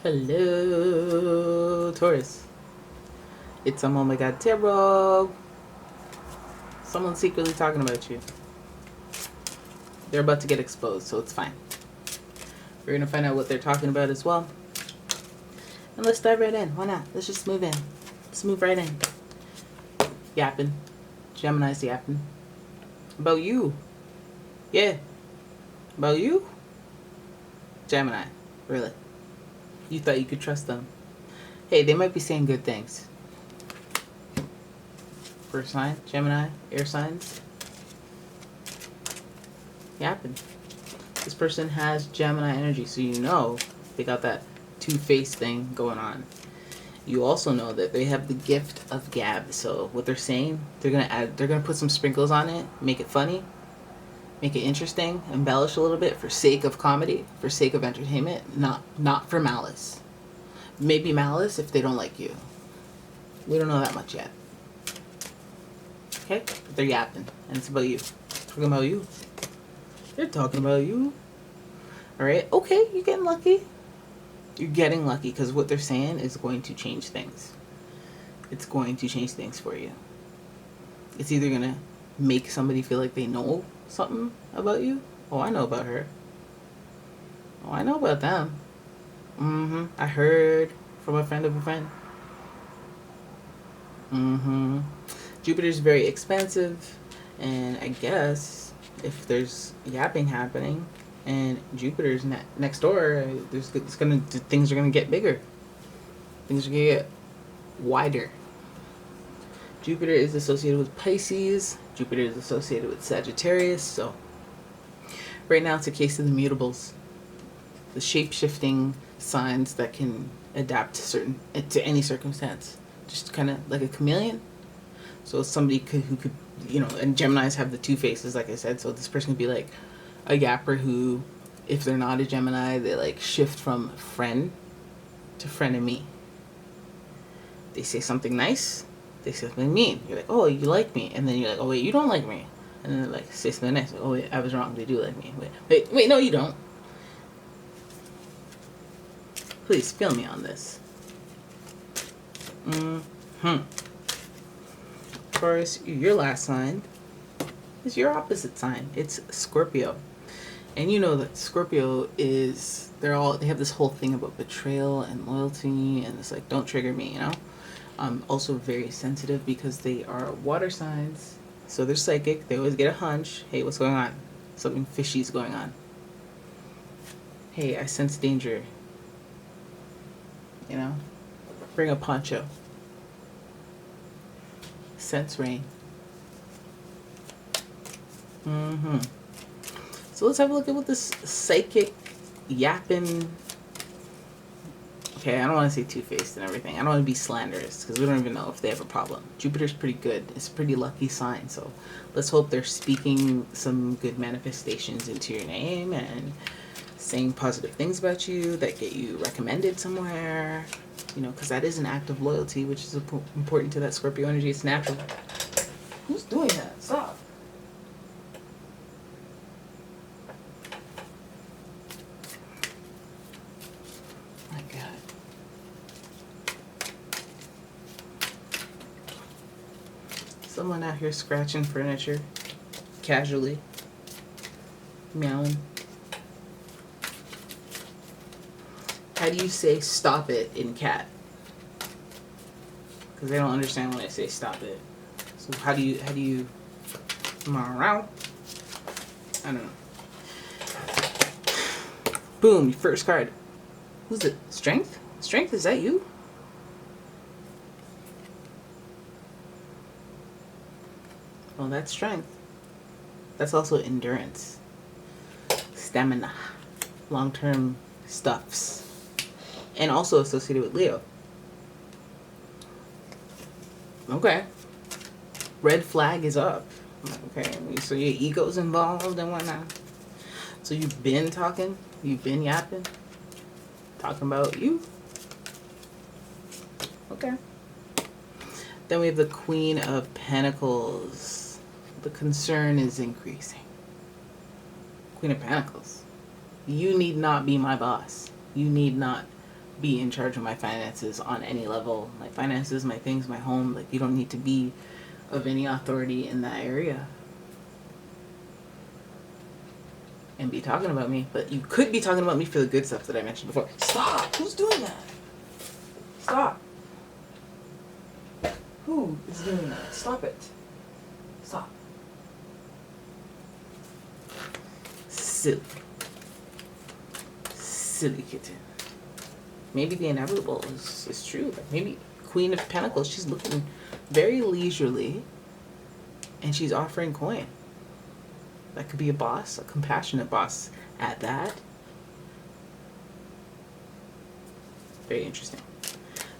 Hello, Taurus. It's umomgtarot. Someone's secretly talking about you. They're about to get exposed, so it's fine. We're going to find out what they're talking about as well. And let's dive right in. Why not? Let's just move in. Let's move right in. Yapping. Gemini's yapping. About you. Yeah. About you? Gemini. Really? You thought you could trust them. Hey, they might be saying good things. First sign, Gemini, air signs. Yapping. This person has Gemini energy, so you know they got that two-faced thing going on. You also know that they have the gift of gab. So what they're saying, they're gonna put some sprinkles on it, make it funny, make it interesting, embellish a little bit for sake of comedy, for sake of entertainment, not for malice. Maybe malice if they don't like you. We don't know that much yet. Okay? But they're yapping, and it's about you. Talking about you. They're talking about you. Alright? Okay, you're getting lucky. You're getting lucky because what they're saying is going to change things. It's going to change things for you. It's either going to make somebody feel like they know something about you. Oh, I know about her. Oh, I know about them. I heard from a friend of a friend. Jupiter's very expansive, and I guess if there's yapping happening and Jupiter's next door, things are gonna get bigger. Things are gonna get wider. Jupiter is associated with Pisces. Jupiter is associated with Sagittarius. So right now it's a case of the mutables, the shape-shifting signs that can adapt to any circumstance, just kind of like a chameleon. So somebody who could, and Geminis have the two faces, like I said. So this person could be like a yapper who, if they're not a Gemini, they like shift from friend to frenemy. They say something nice, they say something mean. You're like, oh, you like me, and then you're like, oh wait, you don't like me, and then they're like, say something nice. Like, oh wait, I was wrong. They do like me. Wait, no, you don't. Please feel me on this. Taurus, your last sign is your opposite sign. It's Scorpio. And you know that Scorpio is, they have this whole thing about betrayal and loyalty, and it's like, don't trigger me, Also very sensitive because they are water signs. So they're psychic. They always get a hunch. Hey, what's going on? Something fishy is going on. Hey, I sense danger. Bring a poncho. Sense rain. So let's have a look at what this psychic yapping. Okay, I don't want to say two-faced and everything. I don't want to be slanderous because we don't even know if they have a problem. Jupiter's pretty good. It's a pretty lucky sign. So let's hope they're speaking some good manifestations into your name and saying positive things about you that get you recommended somewhere. Because that is an act of loyalty, which is important to that Scorpio energy. It's natural. Who's doing that? Stop. My God. Someone out here scratching furniture, casually, meowing. How do you say stop it in cat? Because they don't understand when I say stop it. So how do you meow? I don't know. Boom, first card. Who's it? Strength? Strength, is that you? Well, that's strength. That's also endurance. Stamina. Long-term stuffs. And also associated with Leo. Okay. Red flag is up. Okay, so your ego's involved and whatnot. So you've been talking, you've been yapping, talking about you. Okay. Then we have the Queen of Pentacles. The concern is increasing. Queen of Pentacles. You need not be my boss. You need not be in charge of my finances on any level. My finances, my things, my home. Like, you don't need to be of any authority in that area and be talking about me. But you could be talking about me for the good stuff that I mentioned before. Stop! Who's doing that? Stop. Who is doing that? Stop it. Stop. Silly. Silly kitten. Maybe the inevitable is true. Maybe Queen of Pentacles, she's looking very leisurely and she's offering coin. That could be a boss, a compassionate boss at that. Very interesting.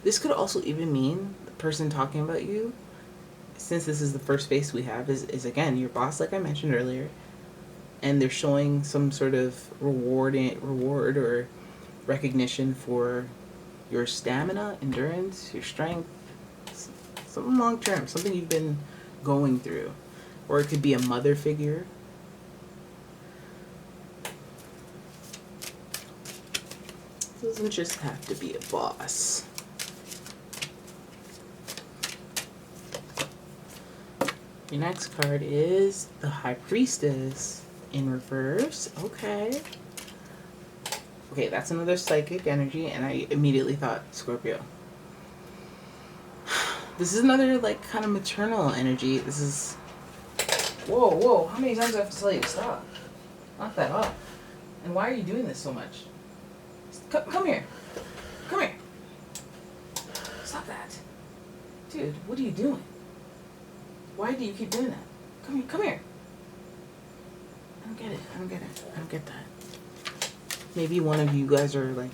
This could also even mean the person talking about you, since this is the first face we have, is again your boss, like I mentioned earlier, and they're showing some sort of reward or recognition for your stamina, endurance, your strength, something long term, something you've been going through. Or it could be a mother figure. It doesn't just have to be a boss. Your next card is the High Priestess in reverse. Okay. Okay, that's another psychic energy, and I immediately thought Scorpio. This is another, like, kind of maternal energy. This is... Whoa, how many times do I have to tell you to stop? Knock that off. And why are you doing this so much? Come here. Come here. Stop that. Dude, what are you doing? Why do you keep doing that? Come here. I don't get that. Maybe one of you guys are like,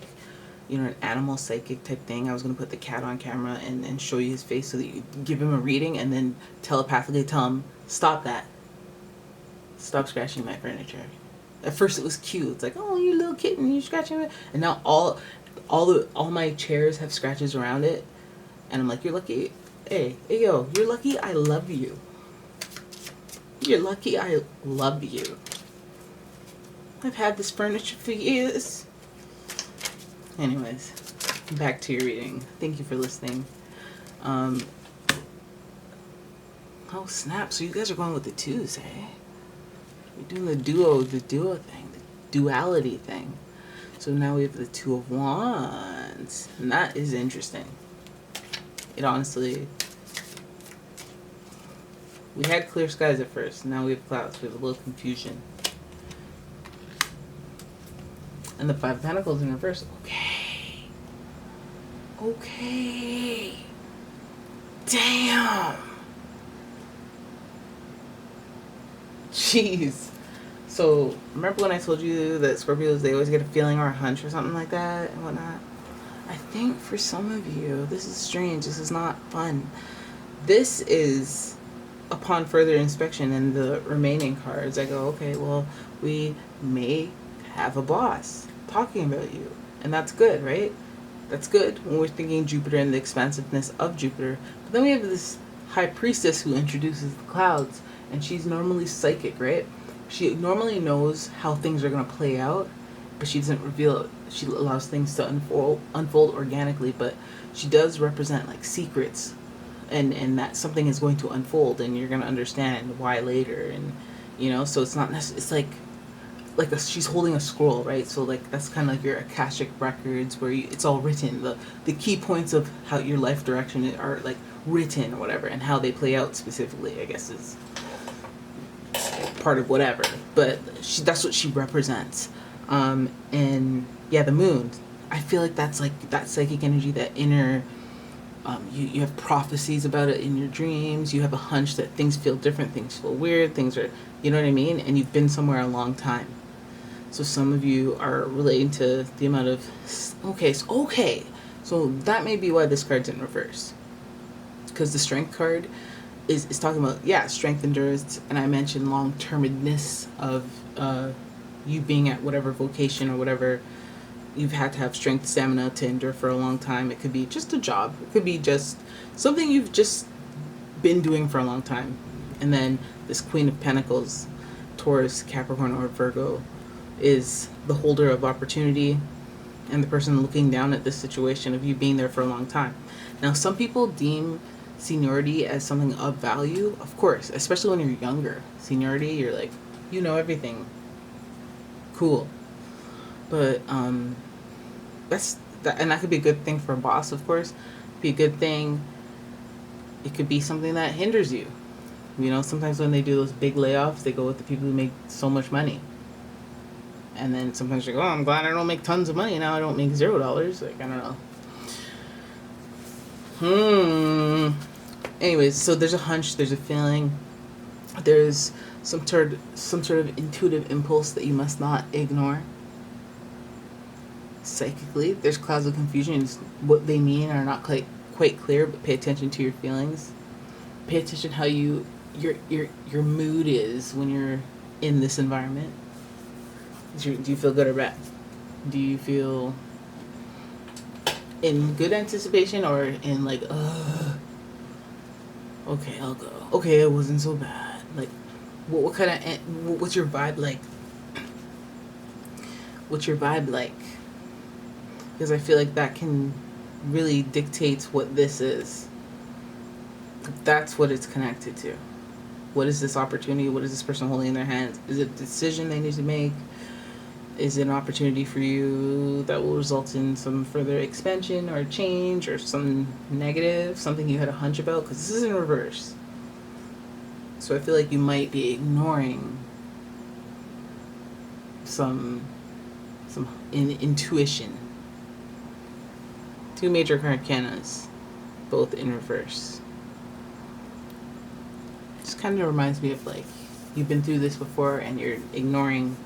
you know, an animal psychic type thing. I was going to put the cat on camera and show you his face so that you give him a reading and then telepathically tell him, stop that. Stop scratching my furniture. At first it was cute. It's like, oh, you little kitten, you're scratching it. And now all my chairs have scratches around it. And I'm like, you're lucky. Hey, yo, you're lucky I love you. You're lucky I love you. I've had this furniture for years. Anyways, back to your reading. Thank you for listening. Oh, snap. So you guys are going with the twos, eh? You're doing the duo thing, the duality thing. So now we have the Two of Wands. And that is interesting. It honestly... We had clear skies at first. Now we have clouds. We have a little confusion. And the Five of Pentacles in reverse. Okay. Damn. Jeez. So, remember when I told you that Scorpios, they always get a feeling or a hunch or something like that and whatnot? I think for some of you, this is strange. This is not fun. This is, upon further inspection in the remaining cards, I go, okay, well, we may have a boss talking about you. And that's good, right? That's good when we're thinking Jupiter and the expansiveness of Jupiter. But then we have this High Priestess who introduces the clouds. And she's normally psychic, right? She normally knows how things are going to play out, but she doesn't reveal it. She allows things to unfold organically, but she does represent like secrets, and that something is going to unfold, and you're going to understand why later, and you know. So it's not it's like she's holding a scroll, right? So like that's kind of like your Akashic records where it's all written. The key points of how your life direction are like written or whatever, and how they play out specifically, I guess, is part of whatever, but that's what she represents. And yeah, the moon, I feel like that's like that psychic energy, that inner, you have prophecies about it in your dreams. You have a hunch that things feel different, things feel weird, things are, you know what I mean? And you've been somewhere a long time. So some of you are relating to the amount of, okay. So that may be why this card's in reverse. Because the Strength card is talking about, yeah, strength, endurance, and I mentioned long-termedness of you being at whatever vocation or whatever. You've had to have strength, stamina to endure for a long time. It could be just a job. It could be just something you've just been doing for a long time. And then this Queen of Pentacles, Taurus, Capricorn, or Virgo, is the holder of opportunity, and the person looking down at this situation of you being there for a long time. Now, some people deem seniority as something of value, of course, especially when you're younger. Seniority, you're like, you know everything. Cool. But that's that, and that could be a good thing for a boss, of course. Be a good thing. It could be something that hinders you. You know, sometimes when they do those big layoffs, they go with the people who make so much money. And then sometimes you go, oh, I'm glad I don't make tons of money now. I don't make $0. Like, I don't know. Anyways, so there's a hunch, there's a feeling, there's some sort of intuitive impulse that you must not ignore. Psychically, there's clouds of confusion. What they mean are not quite clear, but pay attention to your feelings. Pay attention how your mood is when you're in this environment. Do you feel good or bad? Do you feel in good anticipation or in like, okay, I'll go. Okay, it wasn't so bad. Like, what kind of, what's your vibe like? What's your vibe like? Because I feel like that can really dictate what this is. That's what it's connected to. What is this opportunity? What is this person holding in their hands? Is it a decision they need to make? Is it an opportunity for you that will result in some further expansion or change or some negative, something you had a hunch about? Because this is in reverse. So I feel like you might be ignoring some intuition. 2 major arcanas, both in reverse. Just kind of reminds me of like, you've been through this before and you're ignoring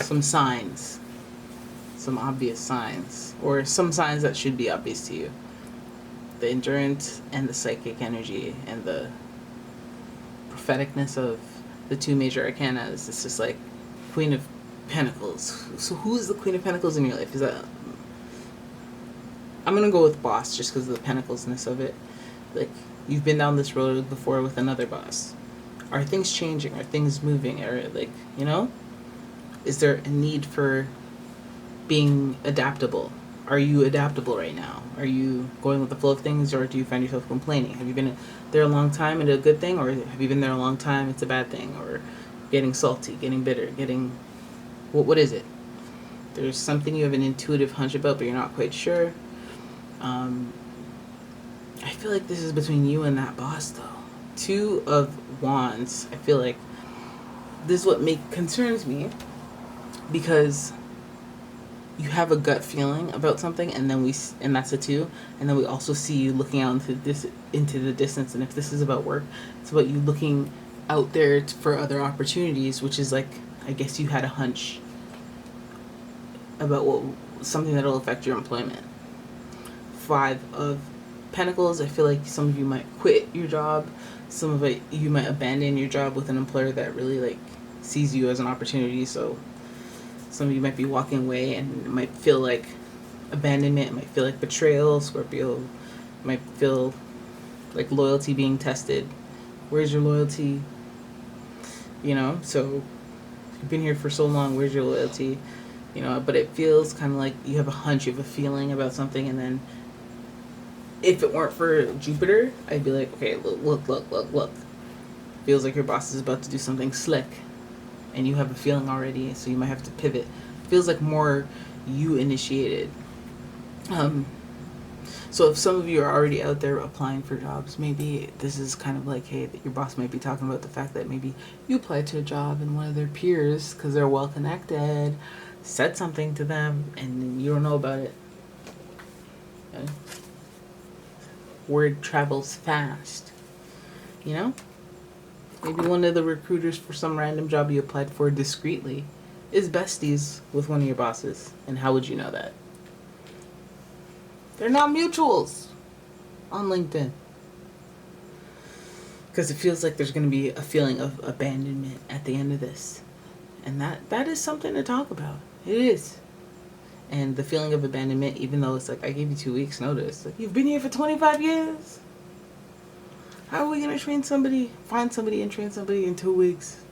some signs, some obvious signs, or some signs that should be obvious to you. The endurance and the psychic energy and the propheticness of the 2 major arcanas. It's just like Queen of Pentacles. So who is the Queen of Pentacles in your life? Is that, I'm gonna go with boss just because of the pentaclesness of it. Like, you've been down this road before with another boss. Are things changing? Are things moving? Or like, you know? Is there a need for being adaptable? Are you adaptable right now? Are you going with the flow of things, or do you find yourself complaining? Have you been there a long time and a good thing, or have you been there a long time, it's a bad thing, or getting salty, getting bitter, getting... What is it? There's something you have an intuitive hunch about, but you're not quite sure. I feel like this is between you and that boss, though. 2 of Wands. I feel like this is what concerns me, because you have a gut feeling about something, and that's a 2, and then we also see you looking out into the distance. And if this is about work, it's about you looking out there for other opportunities, which is like, I guess you had a hunch about something that'll affect your employment. 5 of Pentacles. I feel like some of you might quit your job. Some of it, you might abandon your job with an employer that really like sees you as an opportunity. So some of you might be walking away, and it might feel like abandonment. It might feel like betrayal. Scorpio might feel like loyalty being tested. Where's your loyalty? You know, so you've been here for so long. Where's your loyalty? You know, but it feels kind of like you have a hunch, you have a feeling about something, and then if it weren't for Jupiter, I'd be like, okay, look. Feels like your boss is about to do something slick, and you have a feeling already, so you might have to pivot. Feels like more you initiated. So if some of you are already out there applying for jobs, maybe this is kind of like, hey, your boss might be talking about the fact that maybe you applied to a job and one of their peers, because they're well connected, said something to them and you don't know about it. Okay? Word travels fast. You know? Maybe one of the recruiters for some random job you applied for discreetly is besties with one of your bosses. And how would you know that? They're not mutuals on LinkedIn. Because it feels like there's going to be a feeling of abandonment at the end of this. And that is something to talk about. It is. And the feeling of abandonment, even though it's like, I gave you 2 weeks notice. Like, you've been here for 25 years. How are we going to find somebody and train somebody in 2 weeks?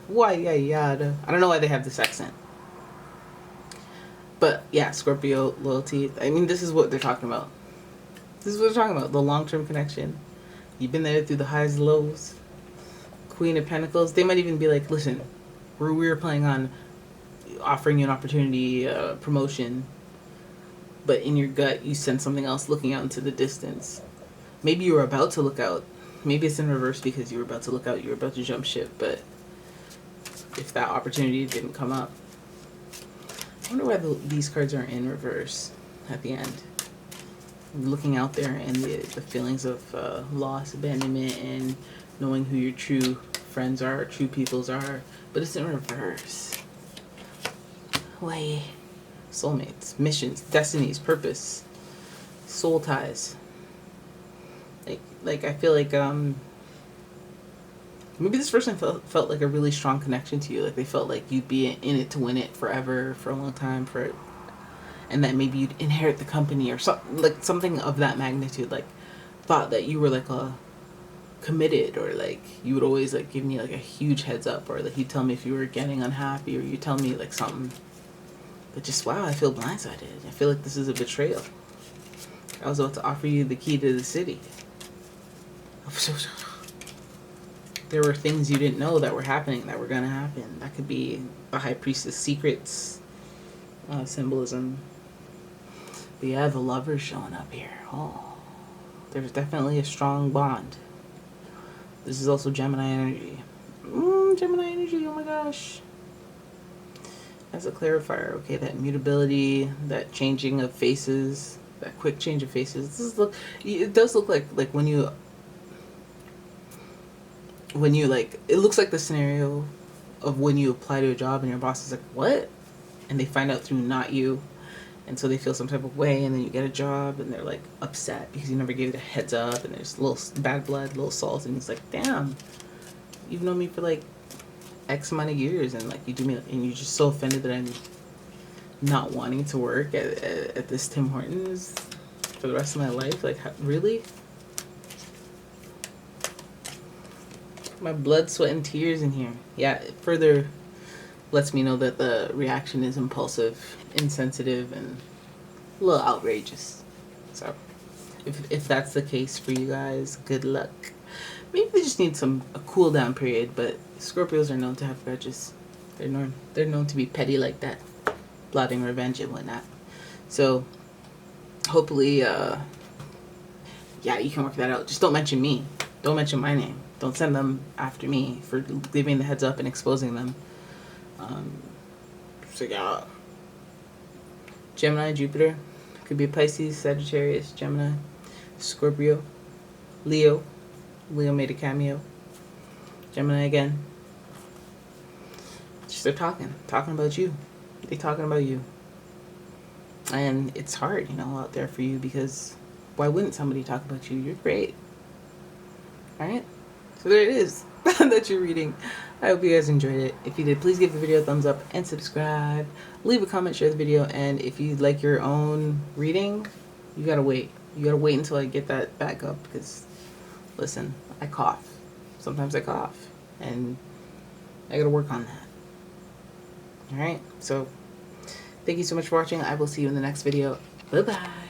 Why, yada. I don't know why they have this accent. But yeah, Scorpio loyalty. I mean, this is what they're talking about. This is what they're talking about. The long-term connection. You've been there through the highs and lows. Queen of Pentacles. They might even be like, listen, we're planning on offering you an opportunity, promotion, but in your gut you sense something else looking out into the distance. Maybe you were about to look out. Maybe it's in reverse because you were about to look out. You were about to jump ship, but if that opportunity didn't come up. I wonder why these cards are in reverse at the end. Looking out there and the feelings of loss, abandonment, and knowing who your true friends are, true peoples are, but it's in reverse. Why? Soulmates, missions, destinies, purpose, soul ties. Like I feel like maybe this person felt like a really strong connection to you. Like they felt like you'd be in it to win it forever, for a long time, and that maybe you'd inherit the company or something of that magnitude. Like thought that you were like a committed, or like you would always like give me like a huge heads up, or like you'd tell me if you were getting unhappy, or you tell me like something. But just wow, I feel blindsided. I feel like this is a betrayal. I was about to offer you the key to the city. There were things you didn't know that were happening, that were gonna happen. That could be the High Priestess secrets symbolism. But yeah, the Lover's showing up here. Oh, there's definitely a strong bond. This is also Gemini energy. Gemini energy, oh my gosh. As a clarifier, okay, that mutability, that changing of faces, that quick change of faces. It does look like when you like, it looks like the scenario of when you apply to a job and your boss is like, what? And they find out through not you, and so they feel some type of way, and then you get a job and they're like upset because you never gave it a heads up, and there's a little bad blood, a little salt, and he's like, damn, you've known me for like X amount of years, and like you do me, and you're just so offended that I'm not wanting to work at this Tim Hortons for the rest of my life. Like, really? My blood, sweat, and tears in here. Yeah, it further lets me know that the reaction is impulsive, insensitive, and a little outrageous. So, if that's the case for you guys, good luck. Maybe they just need a cool down period, but Scorpios are known to have grudges. They're known to be petty like that, plotting revenge and whatnot. So, hopefully, yeah, you can work that out. Just don't mention me. Don't mention my name. Don't send them after me for giving the heads up and exposing them. So yeah, Gemini, Jupiter, could be Pisces, Sagittarius, Gemini, Scorpio, Leo. Leo made a cameo. Gemini again. Just they're talking about you. They're talking about you. And it's hard, out there for you, because why wouldn't somebody talk about you? You're great. Alright? So there it is. That you're reading. I hope you guys enjoyed it. If you did, please give the video a thumbs up and subscribe. Leave a comment, share the video, and if you'd like your own reading, you gotta wait. You gotta wait until I get that back up, because listen, I cough. Sometimes I cough, and I gotta work on that. Alright, so thank you so much for watching. I will see you in the next video. Bye-bye.